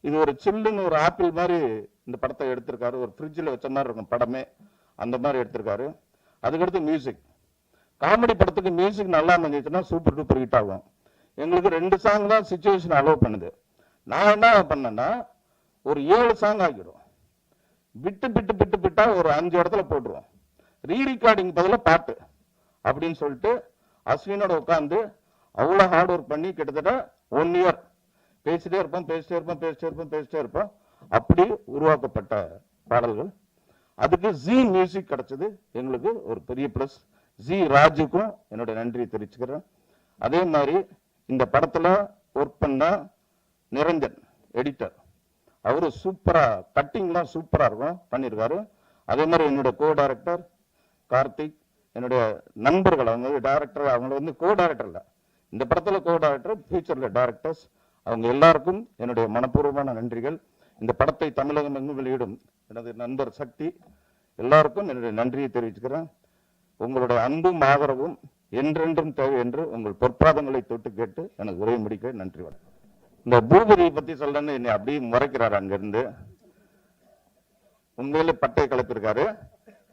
இது ஒரு சில்லுன்னு ஒரு ஆப்பிள் மாதிரி இந்த படத்தை எடுத்திருக்காரு, ஒரு ஃப்ரிட்ஜில் வச்ச மாதிரி இருக்கும் படமே, அந்த மாதிரி எடுத்திருக்காரு. அதுக்கடுத்து மியூசிக், காமெடி படத்துக்கு மியூசிக் நல்லா இருந்துச்சுன்னா சூப்பர் டூப்பர் ஹிட் ஆகும். எங்களுக்கு 2 சாங் தான் சிச்சுவேஷன் அலோவ் பண்ணுது. நான் என்ன பண்ணேன்னா ஒரு 7 சாங் ஆக்கிடுவோம், விட்டா ஒரு 5 இடத்துல போட்டுருவோம். ரீரெக்கார்டிங் பதிலாக பாட்டு அப்படின்னு சொல்லிட்டு அஸ்வினோட உட்காந்து அவ்வளோ ஹார்ட் ஒர்க் பண்ணி கிட்டத்தட்ட 1 year பேசிட்டே இருப்போம். அப்படி உருவாக்கப்பட்ட பாடல்கள். அதுக்கு ஜி மியூசிக் கிடைச்சது எங்களுக்கு ஒரு பெரிய ப்ளஸ். ஜி ராஜுக்கும் என்னுடைய நன்றியை தெரிவிச்சுக்கிறேன். அதே மாதிரி இந்த படத்துல ஒர்க் பண்ண நிரஞ்சன் எடிட்டர், அவரு சூப்பரா கட்டிங்லாம் சூப்பரா இருக்கும் பண்ணியிருக்காரு. அதே மாதிரி என்னுடைய கோ டைரக்டர் கார்த்திக், என்னுடைய நண்பர்கள், அவங்க டைரக்டர், அவங்க வந்து கோ டைரக்டர் இல்லை, இந்த படத்துல கோ டைரக்டர், ஃபியூச்சர்ல டைரக்டர்ஸ், அவங்க எல்லாருக்கும் என்னுடைய மனப்பூர்வமான நன்றிகள். இந்த படத்தை தமிழகம் எங்கும் வெளியிடும் எனது நண்பர் சக்தி, எல்லாருக்கும் என்னுடைய நன்றியை தெரிவிச்சுக்கிறேன். உங்களுடைய அன்பும் ஆதரவும் என்றென்றும் தேவை என்று உங்கள் பொற்பாதங்களை தொட்டு கேட்டு எனக்கு உரையை முடிக்க நன்றி. வணக்கம். இந்த பூபதியை பத்தி சொல்றேன்னு என்னை அப்படியே முறைக்கிறாரு அங்கிருந்து. உண்மையிலே பட்டையை கலப்பிருக்காரு.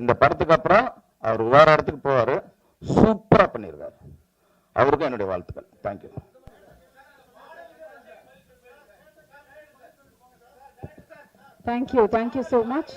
இந்த படத்துக்கு அப்புறம் அவர் வேற இடத்துக்கு போவாரு, சூப்பரா பண்ணியிருக்காரு. அவருக்கும் என்னுடைய வாழ்த்துக்கள். Thank you. Thank you so much.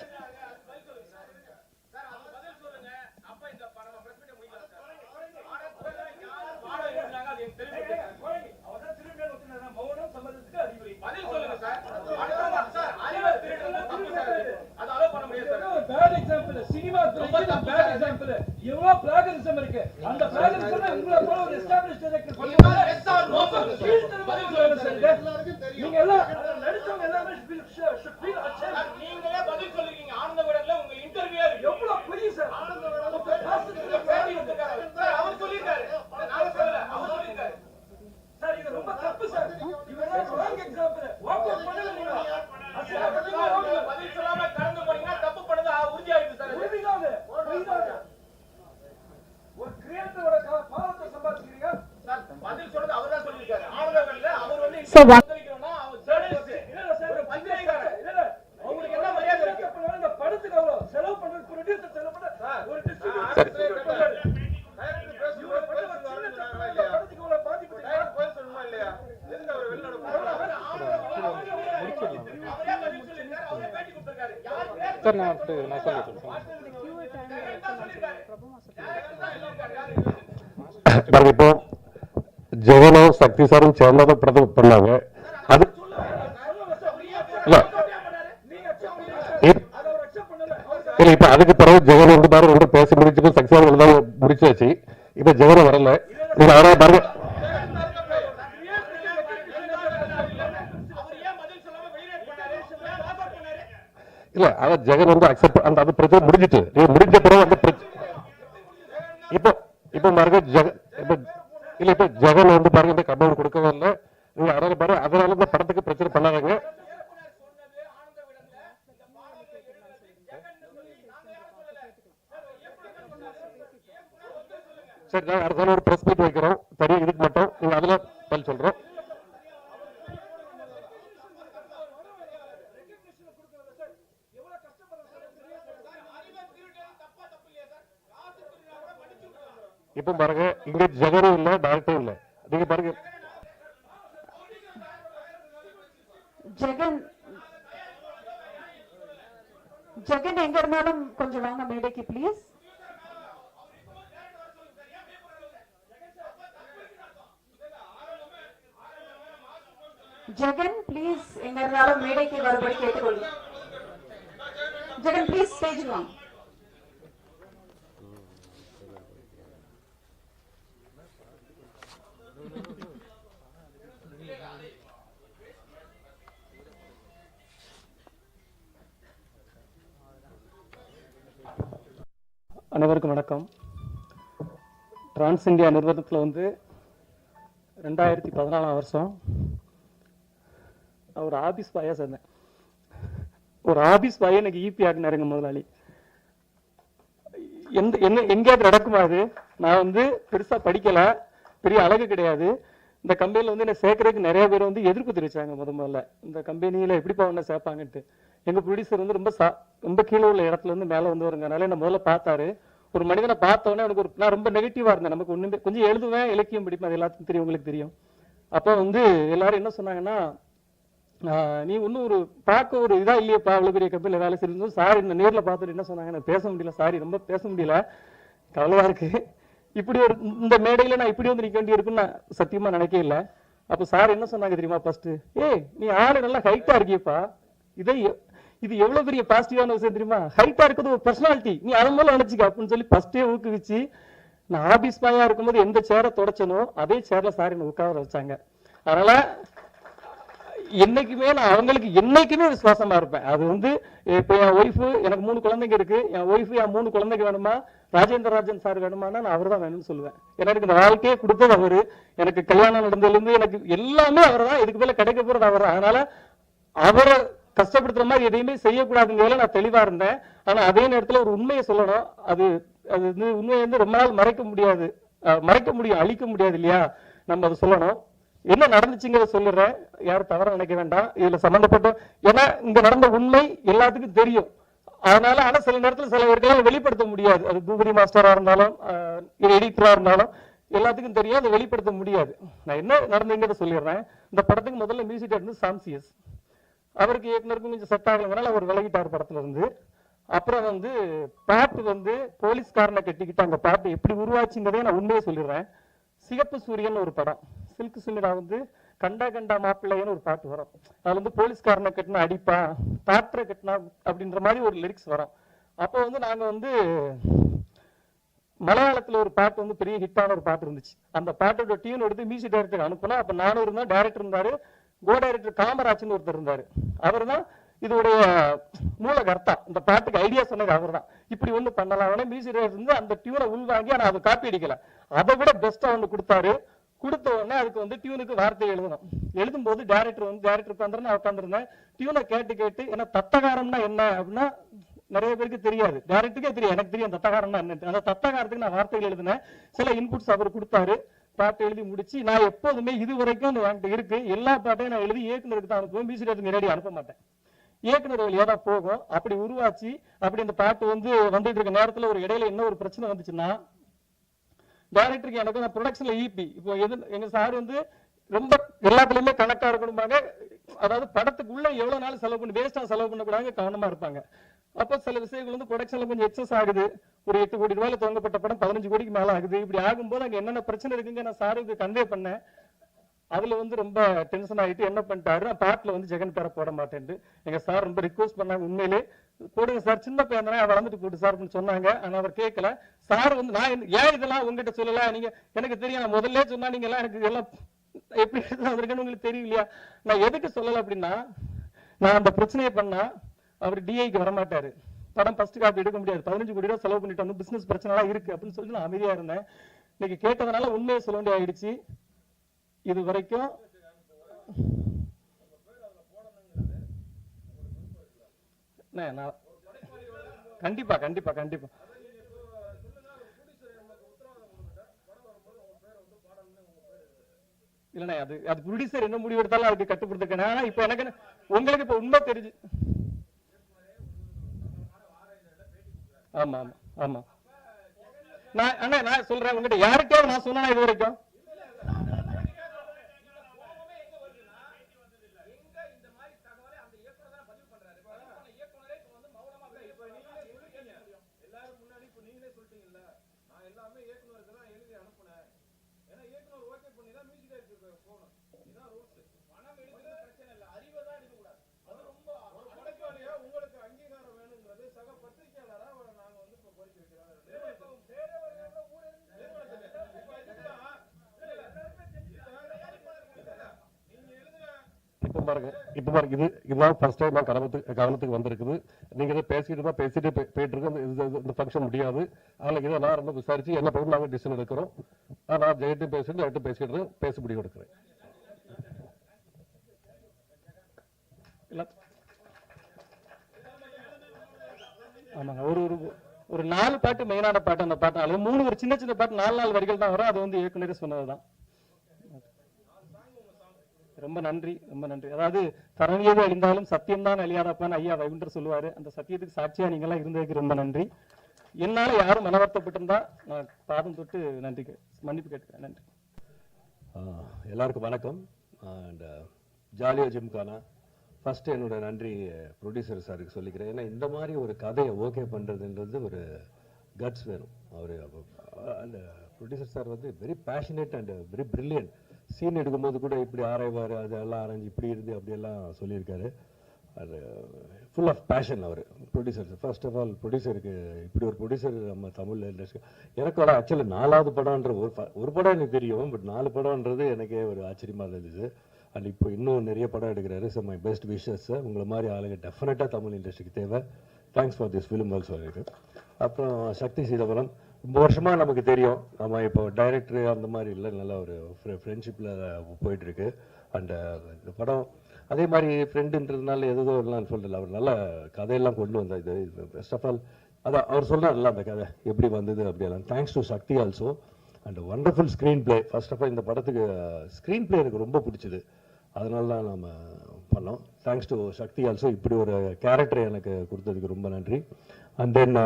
So one sir நான் சொல்லிட்டேன். இப்போ ஜெகனும் சக்தி சாரும் சேர்ந்தாதான் படத்தை பண்ணாங்க. அது இல்ல இப்ப அதுக்கு பிறகு ஜெகன் வந்து பாருங்க ரெண்டு பேசி முடிச்சுட்டு சக்தி சார் தான் முடிச்சாச்சு. இப்ப ஜெகன் வரல. நீங்க அவரே பாருங்க. இல்ல அத ஜெகன் வந்து அக்செப்ட் அந்த அது பிரச்சனை முடிஞ்சிட்டு முடிஞ்ச பிறகு அந்த இப்போ இப்போ பாருங்க இல்ல இப்ப ஜெகன் வந்து பாருங்க இந்த கம்பௌண்ட் கொடுக்கவே இல்லை. நீங்க அதனால பாருங்க அதனால இந்த படத்துக்கு பிரச்சனை பண்ணாங்க. சரி நாங்க அடுத்த ஒரு பிரஸ் மீட் வைக்கிறோம் தனியாக இதுக்கு மட்டும். நீங்க அதுல பதில் சொல்றோம். இப்ப பாருங்க இங்க ஜெகனும் இல்ல டைரக்டரும் இல்ல. நீங்க பாருங்க ஜெகன் எங்க இருந்தாலும் கொஞ்சம் வாங்க மேடைக்கு ப்ளீஸ். ஜெகன் ப்ளீஸ் எங்க இருந்தாலும் மேடைக்கு வரும்படி கேட்டுக்கொள்ளுங்க. ஜெகன் ப்ளீஸ் ஸ்டேஜ் வாங்க. அனைவருக்கும் வணக்கம். டிரான்ஸ் இந்தியா நிறுவனத்தில் வந்து 2014 வருஷம் ஒரு ஆபீஸ் பாயா சேர்ந்தேன். ஒரு ஆபீஸ் பாயை எனக்கு ஈபி ஆகினாருங்க முதலாளி. எங்கேயாவது நடக்குமா அது? நான் வந்து பெருசா படிக்கல, பெரிய அழகு கிடையாது. இந்த கம்பெனியில் வந்து என்ன சேர்க்கறதுக்கு நிறைய பேர் வந்து எதிர்ப்பு தெரிவிச்சாங்க. முதல்ல இந்த கம்பெனியில் எப்படிப்பா ஒன்றை சேர்ப்பாங்கன்ட்டு. எங்க ப்ரொடியூசர் வந்து ரொம்ப கீழே உள்ள இடத்துல இருந்து மேலே வந்து வருங்கனால என்ன முதல்ல பார்த்தாரு. ஒரு மனிதனை பார்த்தோன்னே எனக்கு நான் ரொம்ப நெகட்டிவா இருந்தேன். நமக்கு ஒண்ணுமே கொஞ்சம் எழுதுவேன், இலக்கியம் படிப்பேன், அது எல்லாத்துக்கும் தெரியும், உங்களுக்கு தெரியும். அப்போ வந்து எல்லாரும் என்ன சொன்னாங்கன்னா, நீ இன்னும் ஒரு பார்க்க ஒரு இதா இல்லையப்பா, அவ்வளவு பெரிய கம்பெனியில் வேலை செய்யும். சாரி இந்த நேரில் பார்த்துட்டு என்ன சொன்னாங்க, எனக்கு பேச முடியல, சாரி ரொம்ப பேச முடியல, கவலையா இருக்கு. இப்படி ஒரு இந்த மேடையில நான் இப்படி வந்து நிக்க வேண்டி இருக்குன்னு நான் சத்தியமா நினைக்கவே இல்லை. அப்போ சார் என்ன சொன்னாங்க தெரியுமா? ஃபர்ஸ்ட் நீ ஆளு நல்லா ஹைட்டா இருக்கியப்பா, இது எவ்வளவு பெரிய பாசிட்டிவான விஷயம் தெரியுமா? ஹைட்டா இருக்கிறது ஒரு பர்சனாலிட்டி, நீ அதன் மூலம் நினைச்சுக்க அப்படின்னு சொல்லி ஃபர்ஸ்டே ஊக்குவிச்சு, நான் ஆபீஸ் பாயா இருக்கும்போது எந்த சேரை தொடச்சனோ அதே சேர்ல சார் என்ன உட்கார வச்சாங்க. அதனால என்னைக்குமே நான் அவங்களுக்கு என்னைக்குமே விசுவாசமா இருப்பேன். அது வந்து இப்ப என் ஒய்ஃபு, எனக்கு 3 குழந்தைங்க இருக்கு. என் ஒய்ஃபு என் 3 குழந்தைங்க வேணுமா, ராஜேந்திர ராஜன் சார் வேணுமானா நான் அவர் தான் வேணும்னு சொல்லுவேன். ஏன்னா எனக்கு இந்த வாழ்க்கையே கொடுத்தது அவரு, எனக்கு கல்யாணம் நடந்ததுலேருந்து எனக்கு எல்லாமே அவர் தான், இதுக்கு மேல கிடைக்க போறது அவர் தான். அதனால அவரை கஷ்டப்படுத்துற மாதிரி எதையுமே செய்யக்கூடாதுங்கிறதுல நான் தெளிவா இருந்தேன். ஆனா அதே நேரத்துல ஒரு உண்மையை சொல்லணும். அது அது வந்து உண்மையை வந்து ரொம்ப நாள் மறைக்க முடியாது, மறைக்க முடியும், அழிக்க முடியாது இல்லையா? நம்ம அதை சொல்லணும். என்ன நடந்துச்சுங்கிறத சொல்லிடுறேன், யாரும் தவற நினைக்க வேண்டாம். இதுல சம்பந்தப்பட்ட, ஏன்னா இங்க நடந்த உண்மை எல்லாத்துக்கும் தெரியும். அதனால ஆனா சில நேரத்துல சில பேருக்கெல்லாம் வெளிப்படுத்த முடியாது. அது பூபதி மாஸ்டரா இருந்தாலும் எடிட்டரா இருந்தாலும் எல்லாத்துக்கும் தெரியும், அதை வெளிப்படுத்த முடியாது. நான் என்ன நடந்துங்கிறத சொல்லிடுறேன். இந்த படத்துக்கு முதல்ல மியூசிக் டைரக்டர் சாம்சியஸ், அவருக்கு இயக்குனருக்கும் கொஞ்சம் செட் ஆகலைனால அவர் விலகிட்டார் படத்துல இருந்து. அப்புறம் வந்து பாட்டு வந்து போலீஸ்காரனை கட்டிக்கிட்டு அந்த பாட்டு எப்படி உருவாச்சுங்கிறதே நான் உண்மையை சொல்லிடுறேன். சிகப்பு சூரியன் ஒரு படம், சில்க் சுமிதா வந்து கண்டா கண்டா மாப்பிள்ளைன்னு ஒரு பாட்டு வரும். அதுல வந்து போலீஸ்காரனை கட்டினா அடிப்பா, டாக்டரை கட்டினா அப்படின்ற மாதிரி ஒரு லிரிக்ஸ் வரும். அப்போ வந்து நாங்க வந்து மலையாளத்துல ஒரு பாட்டு வந்து பெரிய ஹிட்டான ஒரு பாட்டு இருந்துச்சு. அந்த பாட்டோட டியூன் எடுத்து மியூசிக் டைரக்டருக்கு அனுப்புனா, அப்ப நானும் இருந்தேன், டைரக்டர் இருந்தாரு, கோ டைரக்டர் காமராஜ்னு ஒருத்தர் இருந்தாரு. அவர் தான் இதோடைய மூல கர்த்தா, இந்த பாட்டுக்கு ஐடியா சொன்னது அவர் தான். இப்படி ஒண்ணு பண்ணலாம், மியூசிக் டைரக்டர் வந்து அந்த டியூனை உள்வாங்கி, ஆனா அதை காப்பி அடிக்கல, அதை விட பெஸ்டா ஒண்ணு கொடுத்தாரு. கொடுத்த உடனே அதுக்கு வந்து டியூனுக்கு வார்த்தை எழுதணும். எழுதும்போது டைரக்டர் உட்காந்துருந்தேன், டியூனை கேட்டு கேட்டு, ஏன்னா தத்தகாரம்னா என்ன அப்படின்னா நிறைய பேருக்கு தெரியாது, டைரக்டருக்கே தெரியும், எனக்கு தெரியும் தத்தகாரம்னா என்ன. அந்த தத்தகாரத்துக்கு நான் வார்த்தைகள் எழுதினேன், சில இன்புட்ஸ் அவர் கொடுத்தாரு, பாட்டு எழுதி முடிச்சு, நான் எப்போதுமே இது வரைக்கும் என்கிட்ட இருக்கு எல்லா பாட்டையும் நான் எழுதி இயக்குனருக்கு தான் அனுப்புவேன், மியூசிக் டைரக்டருக்கு நேரடி அனுப்ப மாட்டேன், இயக்குனர் வழியா தான் போகும். அப்படி உருவாச்சு. அப்படி அந்த பாட்டு வந்து வந்துட்டு இருக்க நேரத்துல ஒரு இடையில என்ன ஒரு பிரச்சனை வந்துச்சுன்னா, டைரக்டருக்கு எனக்கு நான் ப்ரொடக்ஷன்ல ஈபி, இப்போ எங்க சார் வந்து ரொம்ப எல்லாத்துலயுமே கணக்கா இருக்கணும்பாங்க. அதாவது படத்துக்குள்ள எவ்வளவு நாள் செலவு பண்ணி வேஸ்டா செலவு பண்ணக்கூடாது, கவனமா இருப்பாங்க. அப்ப சில விஷயங்கள் வந்து ப்ரொடக்ஷன்ல கொஞ்சம் எக்ஸஸ் ஆகுது. ஒரு 8 கோடி ரூபாயில துவங்கப்பட்ட படம் 15 கோடிக்கு மேல ஆகுது. இப்படி ஆகும்போது அங்க என்னென்ன பிரச்சனை இருக்குங்க நான் சாருக்கு கன்வே பண்ணேன். அதுல வந்து ரொம்ப டென்ஷன் ஆகிட்டு என்ன பண்ணிட்டாரு, நான் பாட்டுல வந்து ஜெகன் பேரை போட மாட்டேன்ட்டு எங்க சார் ரொம்ப ரிக்வஸ்ட் பண்ணாங்க, உண்மையிலே போடுங்க சார், சின்ன பையன் தானே வளர்ந்துட்டு போட்டு சார் அப்படின்னு சொன்னாங்க. ஆனா அவர் கேட்கல. சார் வந்து நான் ஏன் இதெல்லாம் உங்ககிட்ட சொல்லல, நீங்க எனக்கு தெரியும், நான் முதல்ல சொன்னா நீங்க எல்லாம் எனக்கு எல்லாம் எப்படி வந்திருக்கேன்னு உங்களுக்கு தெரியும் இல்லையா? நான் எதுக்கு சொல்லல அப்படின்னா, நான் அந்த பிரச்சனையை பண்ணா அவர் டிஐக்கு வரமாட்டாரு, படம் ஃபர்ஸ்ட் காப்பி எடுக்க முடியாது, 15 கோடி ரூபாய் செலவு பண்ணிட்டு வந்து பிசினஸ் பிரச்சனை எல்லாம் இருக்கு அப்படின்னு சொல்லி நான் அமைதியா இருந்தேன். இன்னைக்கு கேட்டதுனால உண்மையை சொல்ல வேண்டிய ஆயிடுச்சு. இது வரைக்கும் கண்டிப்பா கண்டிப்பா கண்டிப்பா இல்லண்ணே, அது ப்ரொடியூசர் என்ன முடிவு எடுத்தாலும் அதுக்கு கட்டுப்படுத்திருக்கேன். ஆனா இப்ப எனக்கு உங்களுக்கு இப்ப உண்மை தெரிஞ்சு, ஆமா ஆமா ஆமா, நான் சொல்றேன் உங்ககிட்ட, யாருக்காவது நான் சொன்னா இது வரைக்கும் இப்ப பாருங்க, இதுதான் ஃபர்ஸ்ட் டைம் நான் கவனத்துக்கு வந்திருக்குது. நீங்க இதை பேசிட்டு போயிட்டு இருக்கோம், இந்த ஃபங்க்ஷன் முடியாது. அதனால இதை நான் ரொம்ப விசாரிச்சு என்ன பண்ணணும் நாங்கள் டிசிஷன் எடுக்கிறோம். நான் ஜெயிட்டு பேசிட்டு பேச முடிவு எடுக்கிறேன். ஆமாங்க, ஒரு 4 பாட்டு மெயினான பாட்டு, அந்த பாட்டு அது 3 ஒரு சின்ன சின்ன பாட்டு 4 வரிகள் தான் வரும். அது வந்து இயக்குனரே சொன்னதுதான். ரொம்ப நன்றி, ரொம்ப நன்றி. அதாவது தரணியது அழிந்தாலும் சத்தியம்தான் அழியாதப்பான்னு ஐயா வைகுண்டர் சொல்லுவாரு. அந்த சத்தியத்துக்கு சாட்சியா நீங்க எல்லாம் இருந்ததுக்கு ரொம்ப நன்றி. என்னால யாரும் மனவர்த்தப்பட்டிருந்தா நான் பாதம் தொட்டு நன்றி மன்னிப்பு கேட்டுக்கிறேன். நன்றி. எல்லாருக்கும் வணக்கம். அண்ட் ஜாலியோ ஜிம்கானா ஃபர்ஸ்ட் என்னோட நன்றி ப்ரொடியூசர் சாருக்கு சொல்லிக்கிறேன். ஏன்னா இந்த மாதிரி ஒரு கதையை ஓகே பண்ணுறதுன்றது ஒரு கட்ஸ் வேணும். அவர் அந்த ப்ரொடியூசர் சார் வந்து very passionate and very brilliant. Scene எடுக்கும்போது கூட இப்படி ஆராய்வார், அதெல்லாம் ஆராய்ஞ்சு இப்படி இருந்து அப்படியெல்லாம் சொல்லியிருக்காரு. அது ஃபுல் ஆஃப் பேஷன் அவர் ப்ரொடியூசர். ஃபர்ஸ்ட் ஆஃப் ஆல் ப்ரொடியூசருக்கு இப்படி ஒரு ப்ரொடியூசர் நம்ம தமிழ் இண்டஸ்ட்ரி எனக்கு வர ஆக்சுவலி 4வது படம்ன்ற ஒரு படம் எனக்கு தெரியும், பட் 4 படம்ன்றது எனக்கே ஒரு ஆச்சரியமாக இருந்தது. அண்ட் இப்போ இன்னும் நிறைய படம் எடுக்கிறாரு. So my best wishes. உங்களை மாதிரி ஆளுங்க டெஃபினட்டாக தமிழ் இண்டஸ்ட்ரிக்கு தேவை. Thanks for this film also இருக்கு. அப்புறம் சக்தி சீதாபுரம் ரொம்ப வருஷமாக நமக்கு தெரியும். நம்ம இப்போ டைரக்டரு அந்த மாதிரி இல்லை, நல்ல ஒரு ஃப்ரெண்ட்ஷிப்பில் போயிட்டுருக்கு. அண்ட் இந்த படம் அதே மாதிரி ஃப்ரெண்டுன்றதுனால எதோ எல்லாம் சொல்லிடல, அவர் நல்ல கதையெல்லாம் கொண்டு வந்தார். இது ஃபர்ஸ்ட் ஆஃப் ஆல் அதான் அவர் சொன்னார்ல அந்த கதை எப்படி வந்தது அப்படியெல்லாம். Thanks to Sakthi also. And wonderful screenplay. First of all இந்த படத்துக்கு ஸ்க்ரீன் பிளே எனக்கு ரொம்ப பிடிச்சது, அதனால தான் நம்ம பண்ணோம். Thanks to Sakthi also. இப்படி ஒரு கேரக்டரை எனக்கு கொடுத்ததுக்கு ரொம்ப நன்றி. அண்ட் தென்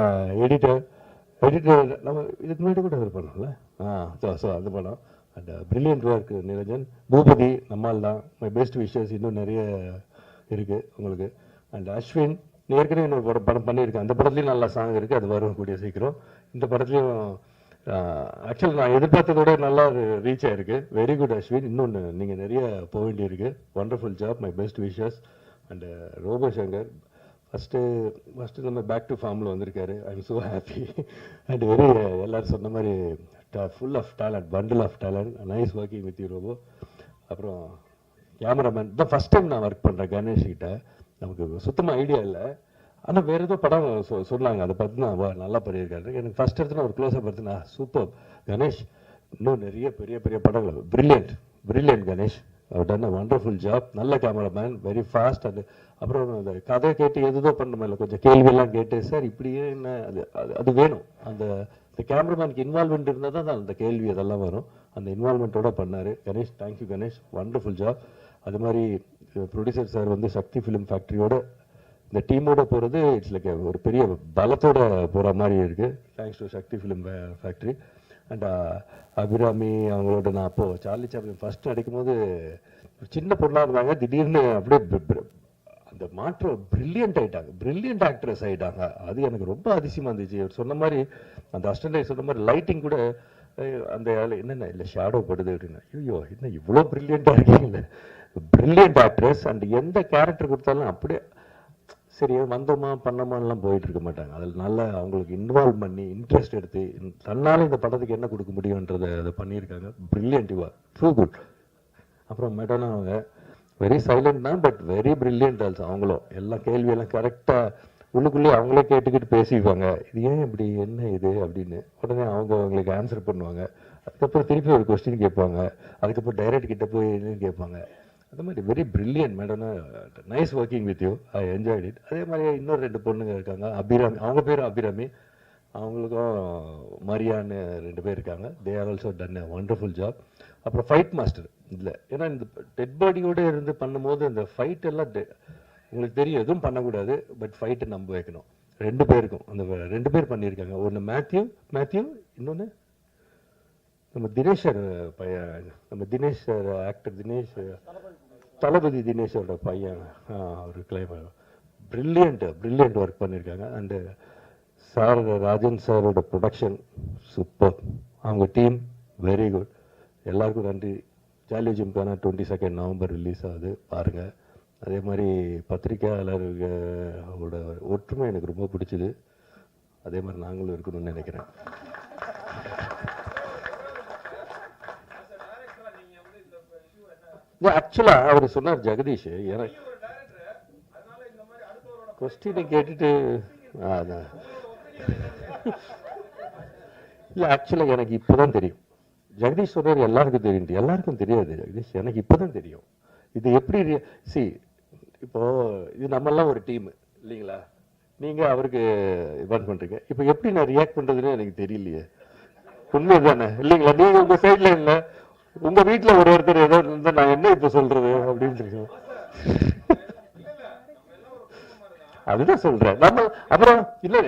எடிட்டர் நம்ம இதுக்கு முன்னாடி கூட அவர் பண்ணோம்ல, ஸோ அந்த படம். And brilliant work Niranjan. Bhupathi நம்மால் தான். My best wishes. இன்னும் நிறைய இருக்குது உங்களுக்கு. அண்ட் அஸ்வின் ஏற்கனவே இன்னொரு படம் பண்ணியிருக்கேன், அந்த படத்துலையும் நல்ல சாங் இருக்குது, அது வரும் கூடிய சீக்கிரம். இந்த படத்துலையும் ஆக்சுவலி நான் எதிர்பார்த்ததோட நல்லா ரீச் ஆயிருக்கு. Very good Ashwin. இன்னொன்று நீங்கள் நிறைய போக வேண்டியிருக்கு. Wonderful job. My best wishes. And Robo Shankar first நம்ம பேக் டு ஃபார்மில் வந்திருக்காரு. I am so happy. And very எல்லோரும் சொன்ன மாதிரி full of talent, bundle of talent. Nice working with you Robo. அப்புறம் கேமராமேன் தான் ஃபஸ்ட் டைம் நான் ஒர்க் பண்ணுறேன் கணேஷ் கிட்ட. நமக்கு சுத்தமாக ஐடியா இல்லை, ஆனால் வேறு ஏதோ படம் சொன்னாங்க, அதை பார்த்து நான் நல்லா பண்ணியிருக்காரு. எனக்கு ஃபஸ்ட் எடுத்துனா ஒரு க்ளோஸாக பார்த்துனா சூப்பர் கணேஷ். இன்னும் நிறைய பெரிய பெரிய படங்கள். பிரில்லியன்ட் கணேஷ். அவர் டன் அ வண்டர்ஃபுல் ஜாப். நல்ல கேமராமேன், வெரி ஃபாஸ்ட். அது அப்புறம் அந்த கதை கேட்டு எதுதோ பண்ணணுமா இல்லை, கொஞ்சம் கேள்வியெல்லாம் கேட்டு சார் இப்படியே என்ன அது வேணும். அந்த கேமராமேனுக்கு இன்வால்மெண்ட் இருந்தால் தான் அந்த கேள்வி அதெல்லாம் வரும். அந்த இன்வால்மெண்ட்டோட பண்ணார் Ganesh. Thank you Ganesh. Wonderful job. அது மாதிரி ப்ரொடியூசர் சார் வந்து சக்தி ஃபிலிம் ஃபேக்ட்ரியோட இந்த டீமோட போகிறது இட்ஸ் லைக் ஒரு பெரிய பலத்தோட போகிற மாதிரி இருக்குது. Thanks to Sakthi Film Factory. And Abirami அவங்களோட நான் அப்போது சார்லி சாப்ளின் ஃபஸ்ட் நடிக்கும் போது சின்ன பொண்ணாக இருந்தாங்க, திடீர்னு அப்படியே அந்த மாற்றம் பிரில்லியன்ட் ஆகிட்டாங்க, பிரில்லியன்ட் ஆக்ட்ரஸ் ஆகிட்டாங்க. அது எனக்கு ரொம்ப அதிசயமாக இருந்துச்சு. அவர் சொன்ன மாதிரி அந்த அஸ்டன்ட் சொன்ன மாதிரி லைட்டிங் கூட அந்த என்னென்ன இல்லை ஷேடோ படுது அப்படின்னா, ஐயோ என்ன இவ்வளோ பிரில்லியண்ட்டாக இருக்கீங்களே. Brilliant actress. அண்ட் எந்த கேரக்டர் கொடுத்தாலும் அப்படியே சரி வந்தோமா பண்ணோமான்லாம் போயிட்டு இருக்க மாட்டாங்க. அதில் நல்லா அவங்களுக்கு இன்வால்வ் பண்ணி இன்ட்ரெஸ்ட் எடுத்து தன்னால் இந்த படத்துக்கு என்ன கொடுக்க முடியுன்றதை அதை பண்ணியிருக்காங்க. Brilliant true good. அப்புறம் மேடம் அவங்க வெரி சைலண்ட் தான், பட் வெரி பிரில்லியன்ட் ஆல்சோ. அவங்களும் எல்லா கேள்வியெல்லாம் கரெக்டாக உள்ளுக்குள்ளேயே அவங்களே கேட்டுக்கிட்டு பேசிக்குவாங்க. இது ஏன் இப்படி என்ன இது அப்படின்னு உடனே அவங்களுக்கு ஆன்சர் பண்ணுவாங்க. அதுக்கப்புறம் திருப்பி ஒரு கொஸ்டின் கேட்பாங்க, அதுக்கப்புறம் டைரக்ட் கிட்ட போய் என்னன்னு கேட்பாங்க. அந்த மாதிரி very brilliant madam. Nice working with you. I enjoyed it. அதே மாதிரி இன்னொரு 2 பொண்ணுங்க இருக்காங்க. அபிராமி, அவங்க பேரும் அபிராமி, அவங்களுக்கும் மரியான்னு 2 பேர் இருக்காங்க. They are also done a wonderful job. அப்புறம் ஃபைட் மாஸ்டர் இல்லை, ஏன்னா இந்த டெட் பாடியோடு இருந்து பண்ணும்போது இந்த ஃபைட் எல்லாம் உங்களுக்கு தெரியும் எதுவும் பண்ணக்கூடாது, பட் ஃபைட்டை நம்ப வைக்கணும். 2 பேருக்கும் அந்த 2 பேர் பண்ணியிருக்காங்க. ஒன்று மேத்யூ, இன்னொன்று நம்ம தினேஷ் சார் பையன், நம்ம தினேஷ் சார் ஆக்டர் தினேஷ், தளபதி தினேஷோட பையன். அவர் கிளைமர் பிரில்லியன்ட் ஒர்க் பண்ணியிருக்காங்க. அண்டு சார் ராஜன் சாரோட ப்ரொடக்ஷன் சூப்பர். அவங்க டீம் வெரி குட். எல்லாருக்கும் நன்றி. ஜாலியோ ஜிம்கானா 22 நவம்பர் ரிலீஸ் ஆகுது, பாருங்கள். அதே மாதிரி பத்திரிகையாளர்களோட ஒற்றுமை எனக்கு ரொம்ப பிடிச்சிது. அதே மாதிரி நாங்களும் இருக்கணும்னு நினைக்கிறேன். ஆக்சுவலாக அவர் சொன்னார் ஜெகதீஷ், எனக்கு கொஸ்டினை கேட்டுட்டு அதான் இல்லை, ஆக்சுவலாக எனக்கு இப்போ தான் தெரியும். ஜெகதீஷ் சொன்னார் எல்லாருக்கும் தெரியும், எல்லாருக்கும் தெரியாது ஜெகதீஷ், எனக்கு இப்போ தான் தெரியும். இது எப்படி இப்போ இது நம்மெல்லாம் ஒரு டீம் இல்லைங்களா, நீங்கள் அவருக்கு இன்வால்வ் பண்ணுறீங்க. இப்போ எப்படி நான் ரியாக்ட் பண்ணுறதுன்னு எனக்கு தெரியலையே. உண்மை தானே இல்லைங்களா? நீங்கள் உங்கள் சைடில் இல்லை, உங்கள் வீட்டில் ஒருத்தர் ஏதோ இருந்தால் நான் என்ன இப்போ சொல்கிறது அப்படின்னு சொல்லி அதுதான் சொல்கிறேன். நம்ம அப்புறம் இல்லை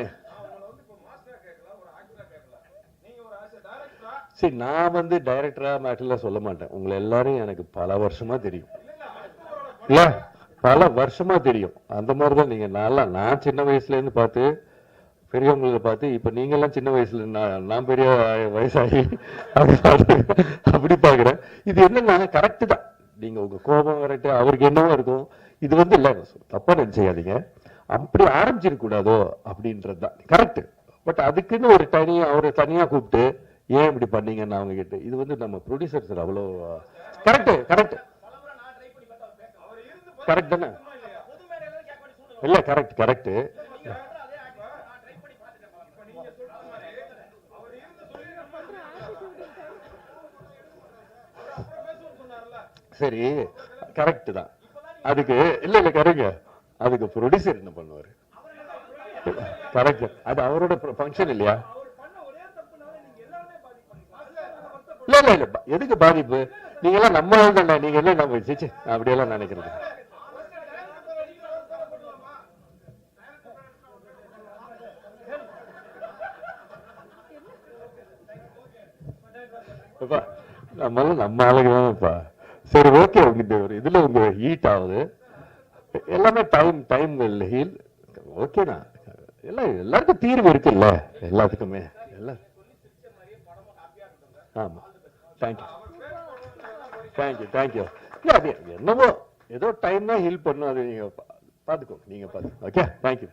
சரி, நான் வந்து டைரக்டரா மேட்டர்லாம் சொல்ல மாட்டேன். உங்களை எல்லாரும் எனக்கு பல வருஷமா தெரியும், இல்ல பல வருஷமா தெரியும். அந்த மாதிரிதான் நீங்க. நான் சின்ன வயசுல இருந்து பார்த்து பெரியவங்களை பார்த்து, இப்ப நீங்க எல்லாம் சின்ன வயசுல நான் பெரிய வயசாகி அப்படி பாக்குறேன். இது என்னன்னா கரெக்ட் தான். நீங்க உங்க கோபம் வரட்டு, அவருக்கு என்னவோ இருக்கும். இது வந்து இல்ல, தப்பா நினைச்சுக்காதீங்க, அப்படி ஆரம்பிச்சிருக்க கூடாதோ அப்படின்றது தான் கரெக்ட். பட் அதுக்குன்னு ஒரு அவரை தனியா கூப்பிட்டு ஏன் இப்படி பண்ணீங்கன்னு அவங்க கிட்ட, இது வந்து நம்ம ப்ரொடியூசர் சார் அவ்வளோ கரெக்ட் கரெக்ட் கரெக்ட் தானே? இல்ல கரெக்ட் கரெக்ட். சரி கரெக்ட் தான். அதுக்கு இல்ல இல்ல கரெக்ட், அதுக்கு ப்ரொடியூசர் என்ன பண்ணுவாரு? கரெக்ட், அது அவரோட ஃபங்க்ஷன் இல்லையா? இல்ல இல்ல இல்ல, எதுக்கு பாதிப்பு? நீங்க எல்லாம் நம்ம தானே, நீங்க எல்லாம் நம்ம சிச்சு அப்படியெல்லாம் நினைக்கிறது. நம்ம ஆளுங்க தானேப்பா. சரி ஓகே, உங்க ஒரு இதுல உங்க ஹீட் ஆகுது எல்லாமே, டைம் ஹீல் ஓகேண்ணா. எல்லாருக்கும் தீர்வு இருக்குல்ல எல்லாத்துக்குமே. எல்லாம் ஆமா, தேங்க்யூ தேங்க்யூ தேங்க்யூ. என்னவோ ஏதோ டைம் தான் ஹீல் பண்ணும், அது நீங்க பாத்துக்கோ, நீங்க பாத்துக்கோ. Okay, thank you.